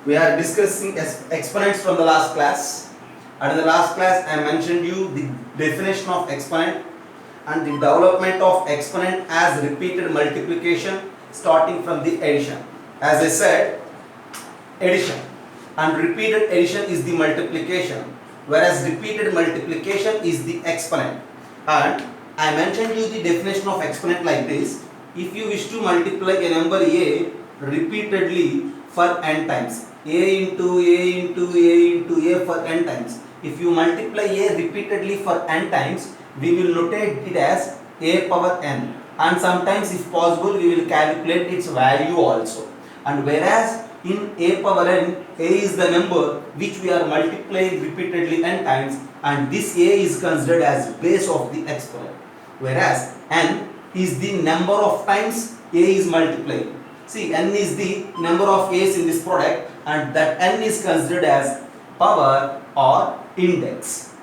We are discussing exponents from the last class. And in the last class, I mentioned you the definition of exponent and the development of exponent as repeated multiplication starting from the addition. As I said, addition and repeated addition is the multiplication, whereas repeated multiplication is the exponent. And I mentioned you the definition of exponent like this: if you wish to multiply a number a repeatedly for n times, a into a into a into a for n times, if you multiply a repeatedly for n times, we will notate it as a power n, and sometimes if possible we will calculate its value also. And whereas in a power n, a is the number which we are multiplying repeatedly n times, and this a is considered as base of the exponent, whereas n is the number of times a is multiplied. See, n is the number of a's in this product, and that n is considered as power or index.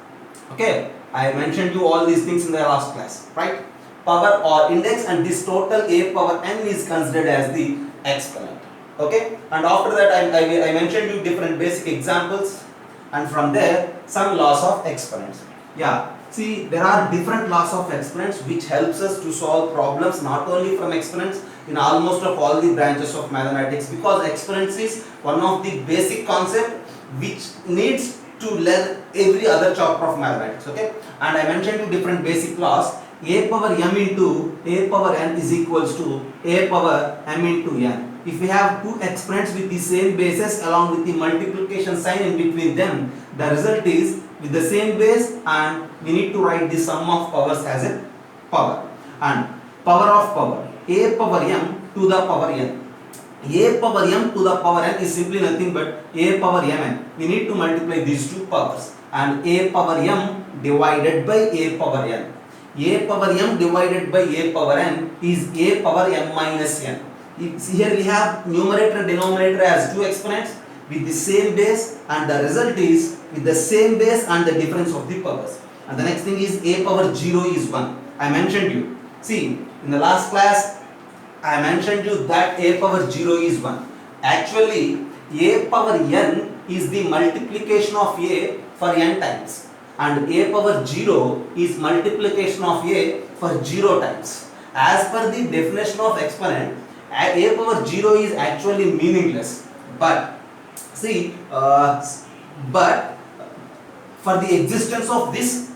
Okay, I mentioned you all these things in the last class, right? Power or index, and this total a power n is considered as the exponent. Okay, and after that I mentioned you different basic examples, and from there some laws of exponents. Yeah, see, there are different laws of exponents which helps us to solve problems not only from exponents, in almost of all the branches of mathematics, because exponents is one of the basic concept which needs to learn every other chapter of mathematics. Okay, and I mentioned you different basic laws. A power m into a power n is equals to a power m into n. If we have two exponents with the same bases along with the multiplication sign in between them, the result is with the same base, and we need to write the sum of powers as a power. And power of power, a power m to the power n. A power m to the power n is simply nothing but a power mn. We need to multiply these two powers, and a power m divided by a power n. A power m divided by a power n is a power m minus n. Here we have numerator and denominator as two exponents with the same base, and the result is with the same base and the difference of the powers. And the next thing is a power 0 is 1. I mentioned you. See, in the last class I mentioned you that a power 0 is 1. Actually, a power n is the multiplication of a for n times, and a power 0 is multiplication of a for 0 times. As per the definition of exponent, a power 0 is actually meaningless, but see, but for the existence of this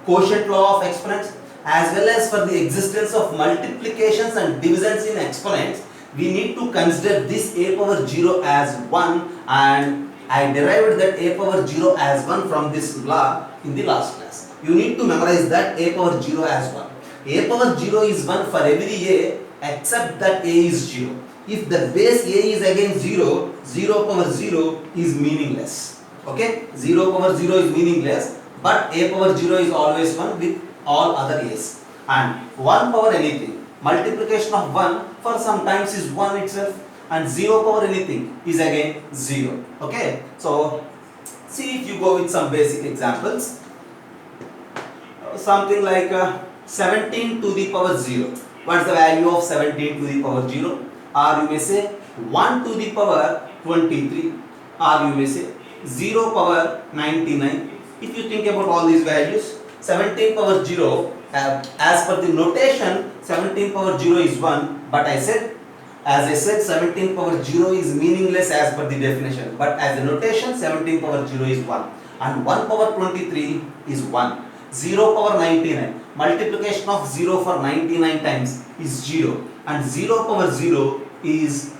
quotient law of exponents, as well as for the existence of multiplications and divisions in exponents, we need to consider this a power 0 as 1, and I derived that a power 0 as 1 from this law in the last class. You need to memorize that a power 0 as 1. A power 0 is 1 for every a except that a is 0. If the base a is again 0, 0 power 0 is meaningless. Okay, 0 power 0 is meaningless, but a power 0 is always 1 with all other a's. And 1 power anything, multiplication of 1 for sometimes is 1 itself, and 0 power anything is again 0. Okay, so see, if you go with some basic examples, something like 17 to the power 0. What is the value of 17 to the power 0? Or you may say 1 to the power 23, or you may say 0 power 99. If you think about all these values, 17 power 0, as per the notation 17 power 0 is 1, but as I said 17 power 0 is meaningless as per the definition, but as a notation 17 power 0 is 1, and 1 power 23 is 1. 0 power 99, multiplication of 0 for 99 times is 0, and 0 power 0 is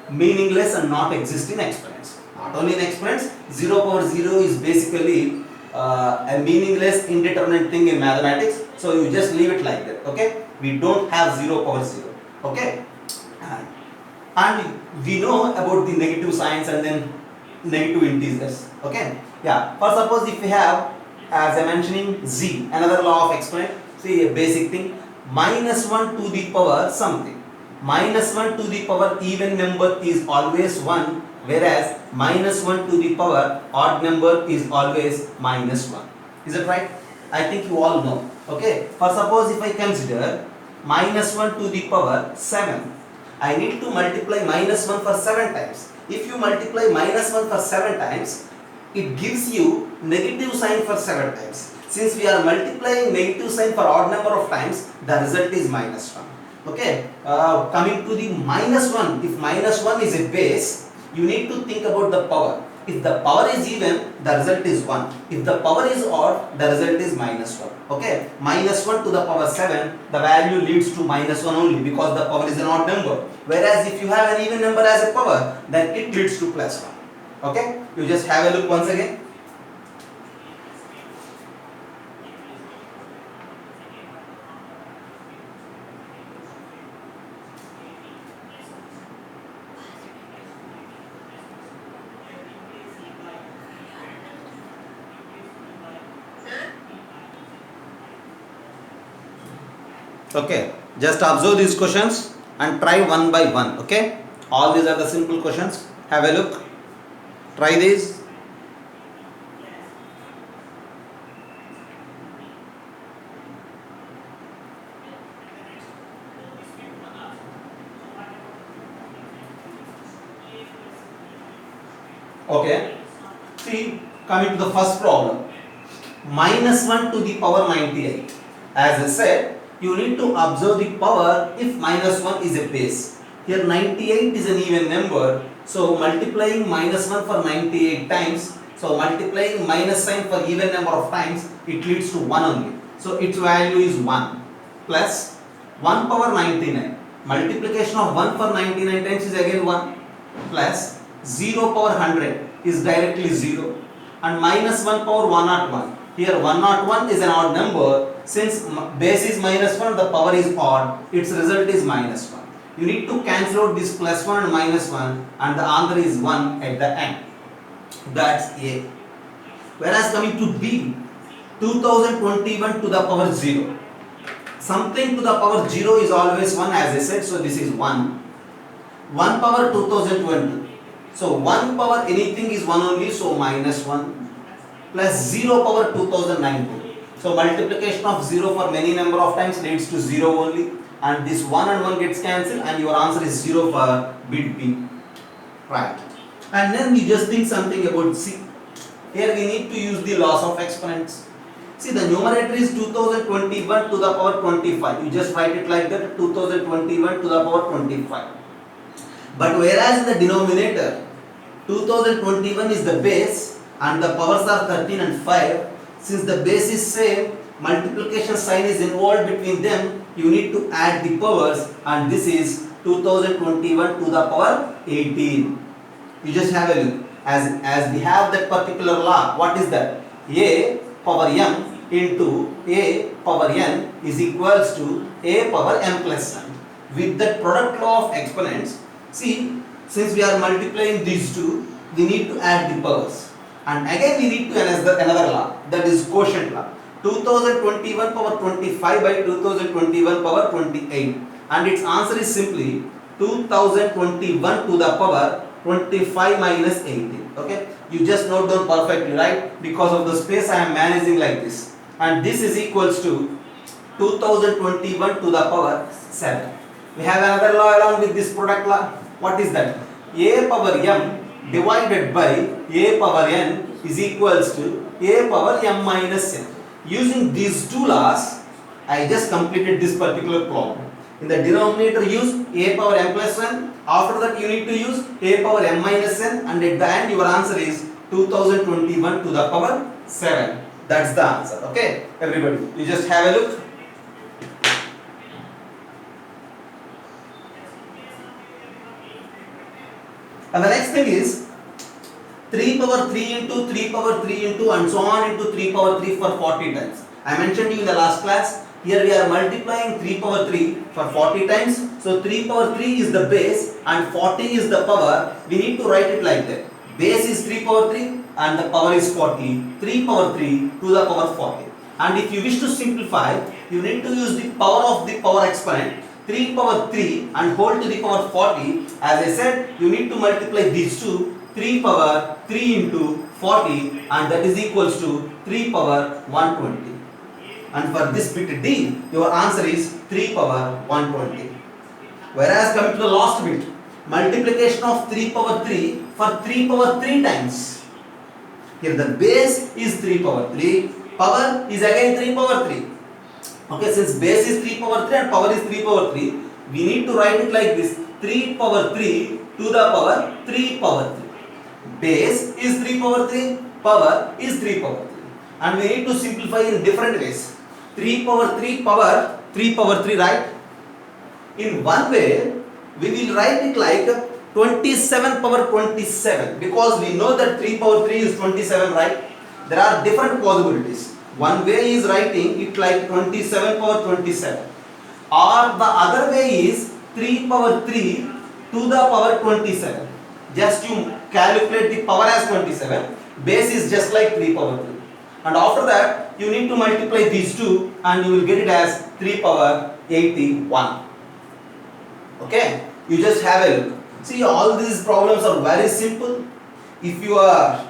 meaningless and not exist in exponents. Not only in exponents, 0 power 0 is basically a meaningless indeterminate thing in mathematics, so you just leave it like that. Okay, we don't have 0 power 0. Okay, and we know about the negative signs and then negative integers. Okay, yeah, for suppose if we have, as I mentioning z, another law of exponent, see a basic thing, minus 1 to the power something. Minus 1 to the power even number is always 1, whereas minus 1 to the power odd number is always minus 1. Is it right? I think you all know. Okay, for suppose if I consider minus 1 to the power 7, I need to multiply minus 1 for 7 times. If you multiply minus 1 for 7 times, it gives you negative sign for 7 times. Since we are multiplying negative sign for odd number of times, the result is minus 1. Okay, coming to the minus 1, if minus 1 is a base, you need to think about the power. If the power is even, the result is 1. If the power is odd, the result is minus 1. Okay, minus 1 to the power 7, the value leads to minus 1 only because the power is an odd number. Whereas if you have an even number as a power, then it leads to plus 1. Okay, you just have a look once again. Okay, just observe these questions and try one by one. Okay, all these are the simple questions. Have a look, try these. Okay, see, coming to the first problem, minus 1 to the power 98. As I said, you need to observe the power if minus 1 is a base. Here 98 is an even number, so multiplying minus 1 for 98 times, so multiplying minus sign for even number of times, it leads to 1 only. So its value is 1 plus 1 power 99. Multiplication of 1 for 99 times is again 1 plus 0 power 100 is directly 0 and minus 1 power 101. Here 101 is an odd number. Since base is minus 1, the power is odd, its result is minus 1. You need to cancel out this plus 1 and minus 1 and the answer is 1 at the end. That's A. Whereas coming to B, 2021 to the power 0. Something to the power 0 is always 1 as I said, so this is 1. 1 power 2020. So 1 power anything is 1 only, so minus 1 plus 0 power 2090. So multiplication of 0 for many number of times leads to 0 only, and this 1 and 1 gets cancelled and your answer is 0 for bit B. Right. And then we just think something about C. Here we need to use the laws of exponents. See, the numerator is 2021 to the power 25. You just write it like that, 2021 to the power 25. But whereas in the denominator, 2021 is the base and the powers are 13 and 5. Since the base is same, multiplication sign is involved between them, you need to add the powers, and this is 2021 to the power 18. You just have a look. As we have that particular law, what is that? A power m into a power n is equals to a power m plus n. With that product law of exponents, see, since we are multiplying these two, we need to add the powers. And again we need to another law, that is quotient law. 2021 power 25 by 2021 power 28. And its answer is simply 2021 to the power 25 minus 18. Okay, you just note down perfectly, right? Because of the space I am managing like this. And this is equals to 2021 to the power 7. We have another law along with this product law. What is that? A power m divided by a power n is equals to a power m minus n. Using these two laws, I just completed this particular problem. In the denominator use a power m plus 1. After that you need to use a power m minus n, and at the end your answer is 2021 to the power 7. That's the answer. Okay, everybody, you just have a look. And the next thing is 3 power 3 into 3 power 3 into and so on into 3 power 3 for 40 times. I mentioned you in the last class. Here we are multiplying 3 power 3 for 40 times. So 3 power 3 is the base and 40 is the power. We need to write it like that. Base is 3 power 3 and the power is 40. 3 power 3 to the power 40. And if you wish to simplify, you need to use the power of the power exponent. 3 power 3 and whole to the power 40. As I said, you need to multiply these two. 3 power 3 into 40, and that is equals to 3 power 120. And for this bit D, your answer is 3 power 120. Whereas coming to the last bit, multiplication of 3 power 3 for 3 power 3 times. Here the base is 3 power 3, power is again 3 power 3. Okay, since base is 3 power 3 and power is 3 power 3, we need to write it like this: 3 power 3 to the power 3 power 3. Base is 3 power 3, power is 3 power 3. And we need to simplify in different ways. 3 power 3 power 3 power 3, right? In one way, we will write it like 27 power 27, because we know that 3 power 3 is 27, right? There are different possibilities. One way is writing it like 27 power 27, or the other way is 3 power 3 to the power 27. Just you calculate the power as 27, base is just like 3 power 3. And after that, you need to multiply these two and you will get it as 3 power 81. Okay, you just have a look. See, all these problems are very simple. If you are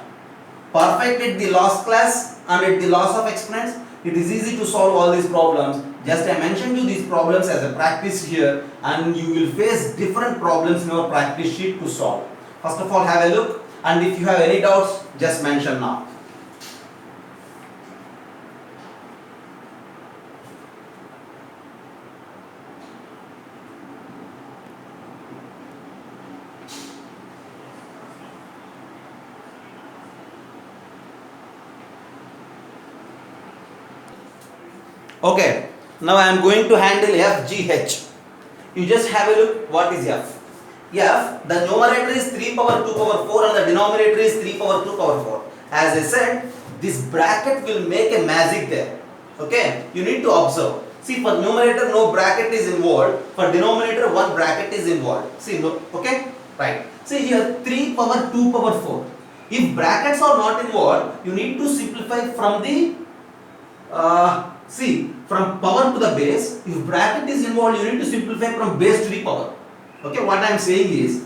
perfect at the last class and at the loss of exponents, it is easy to solve all these problems. Just I mentioned you these problems as a practice here, and you will face different problems in your practice sheet to solve. First of all, have a look, and if you have any doubts, just mention now. Okay, now I am going to handle FGH. You just have a look what is F. F, the numerator is 3 power 2 power 4 and the denominator is 3 power 2 power 4. As I said, this bracket will make a magic there. Okay, you need to observe. See, for numerator no bracket is involved, for denominator one bracket is involved. See, no, okay, right. See here 3 power 2 power 4. If brackets are not involved, you need to simplify from the from power to the base. If bracket is involved, you need to simplify from base to the power. Okay, what I am saying is,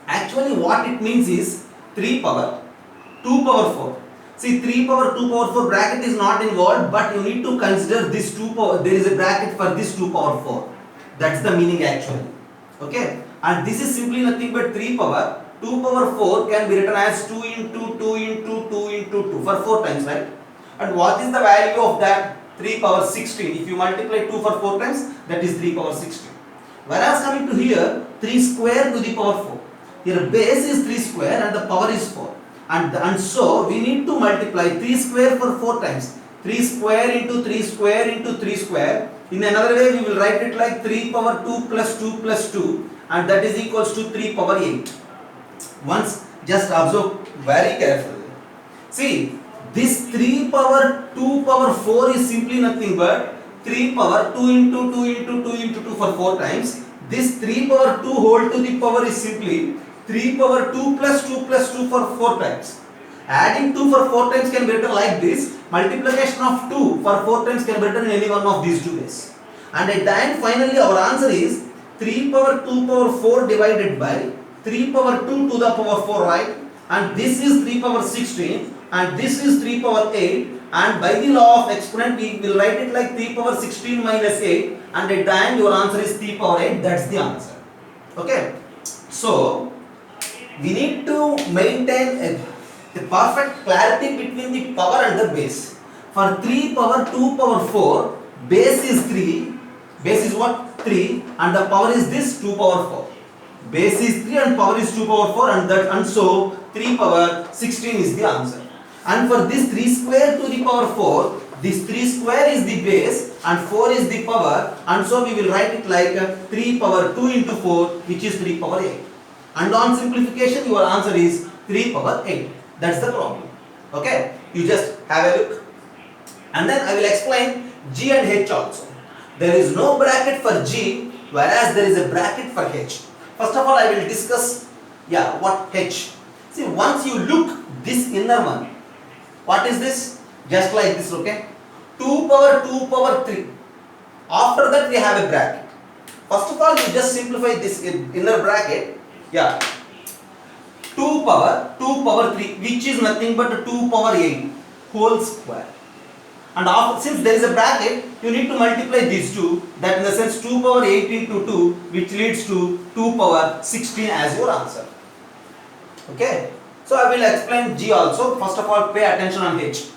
actually what it means is 3 power 2 power 4. See, 3 power 2 power 4 bracket is not involved, but you need to consider this 2 power, there is a bracket for this 2 power 4. That's the meaning actually. Okay, and this is simply nothing but 3 power 2 power 4 can be written as 2 into 2 into 2 into 2 for 4 times, right? And what is the value of that? 3 power 16. If you multiply 2 for 4 times, that is 3 power 16. Whereas coming to here, 3 square to the power 4. Here base is 3 square and the power is 4. And so we need to multiply 3 square for 4 times. 3 square into 3 square into 3 square. In another way, we will write it like 3 power 2 plus 2 and that is equals to 3 power 8. Once just observe very carefully. See, this 3 power 2 power 4 is simply nothing but 3 power 2 into 2 into 2 into 2 for 4 times. This 3 power 2 whole to the power is simply 3 power 2 plus 2 for 4 times. Adding 2 for 4 times can be written like this. Multiplication of 2 for 4 times can be written in any one of these two ways. And at the end, finally, our answer is 3 power 2 power 4 divided by 3 power 2 to the power 4, right? And this is 3 power 16 and this is 3 power 8. And by the law of exponent, we will write it like 3 power 16 minus 8. And at the end, your answer is 3 power 8. That's the answer. Okay. So, we need to maintain a perfect clarity between the power and the base. For 3 power 2 power 4, base is 3. Base is what? 3. And the power is this 2 power 4. Base is 3 and power is 2 power 4 and so 3 power 16 is the answer. And for this 3 square to the power 4, this 3 square is the base and 4 is the power, and so we will write it like 3 power 2 into 4, which is 3 power 8. And on simplification, your answer is 3 power 8. That's the problem. Okay, you just have a look. And then I will explain G and H also. There is no bracket for G, whereas there is a bracket for H. First of all, I will discuss what H. See, once you look this inner one, what is this? Just like this, okay? 2 power 2 power 3. After that, we have a bracket. First of all, you just simplify this inner bracket. 2 power 3, which is nothing but 2 power 8 whole square. And since there is a bracket, you need to multiply these two. That in the sense 2 power 8 into 2, which leads to 2 power 16 as your answer. Okay. So I will explain G also. First of all, pay attention on H.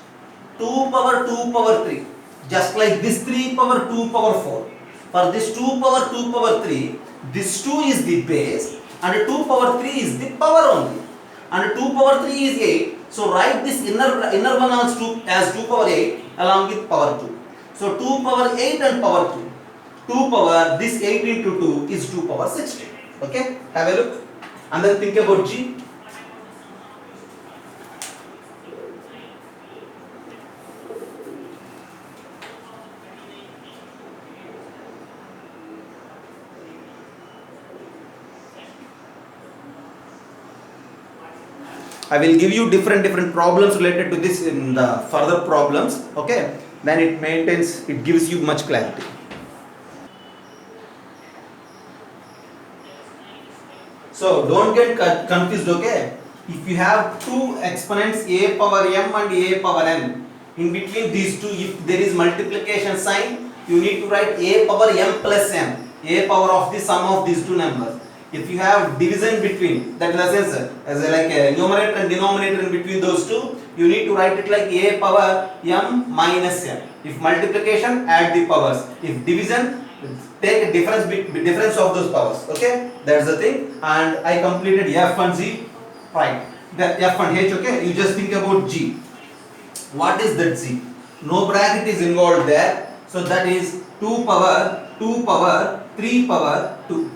2 power 3. Just like this 3 power 2 power 4. For this 2 power 3, this 2 is the base and 2 power 3 is the power only. And 2 power 3 is 8. So write this inner one as 2 power 8 along with power 2. So 2 power 8 and power 2. 2 power, this 8 into 2 is 2 power 16. Okay, have a look. And then think about G. I will give you different problems related to this in the further problems. Okay, then it gives you much clarity. So don't get confused. Okay, if you have two exponents a power m and a power n, in between these two, if there is multiplication sign, you need to write a power m plus n, a power of the sum of these two numbers. If you have division between, that in the sense as like a numerator and denominator in between those two, you need to write it like a power m minus n. If multiplication, add the powers. If division, take a difference of those powers. Okay, that's the thing. And I completed F and G, right? The F and H. Okay, you just think about G. What is that G? No bracket is involved there, so that is 2 power 3 power 2.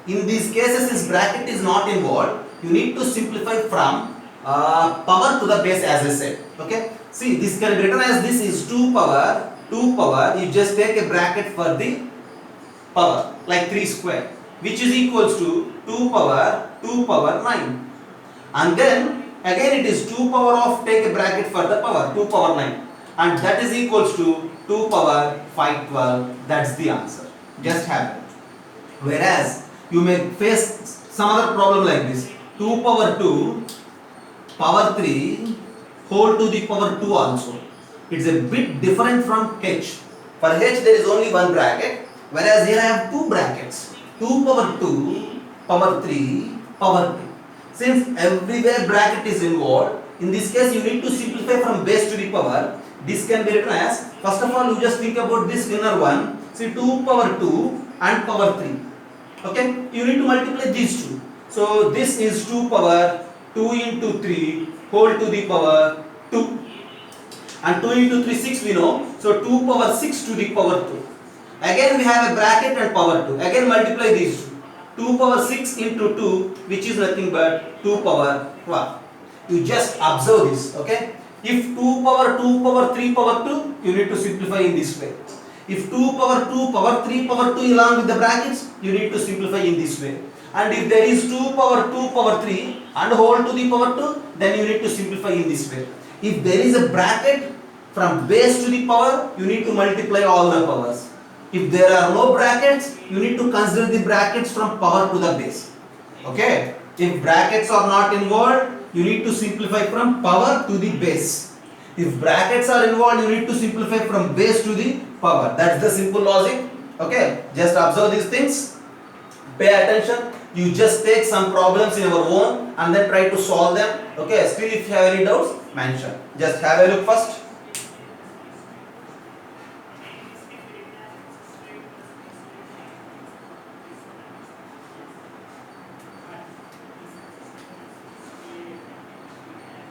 In these cases, this bracket is not involved. You need to simplify from power to the base, as I said. Okay. See, this can be written as this is 2 power. You just take a bracket for the power, like 3 square, which is equals to 2 power 9. And then again it is 2 power of, take a bracket for the power, 2 power 9. And that is equals to 2 power 512. That's the answer. Just have it. Whereas you may face some other problem like this. 2 power 2 power 3 whole to the power 2 also. It's a bit different from H. For H there is only one bracket, whereas here I have two brackets. 2 power 2 power 3 power 2. Since everywhere bracket is involved, in this case you need to simplify from base to the power. This can be written as, first of all you just think about this inner one. See, 2 power 2 and power 3. Okay, you need to multiply these two. So this is 2 power 2 into 3 whole to the power 2. And 2 into 3, 6 we know. So 2 power 6 to the power 2. Again we have a bracket and power 2. Again multiply these two. 2 power 6 into 2, which is nothing but 2 power 12. You just observe this. Okay. If 2 power 3 power 2, you need to simplify in this way. If 2 power 3 power 2 along with the brackets, you need to simplify in this way. And if there is 2 power 3 and whole to the power 2, then you need to simplify in this way. If there is a bracket from base to the power, you need to multiply all the powers. If there are no brackets, you need to consider the brackets from power to the base. Okay? If brackets are not involved, you need to simplify from power to the base. If brackets are involved, you need to simplify from base to the power. That's the simple logic. Okay, just observe these things. Pay attention. You just take some problems in your own and then try to solve them. Okay, still if you have any doubts, mention. Just have a look first.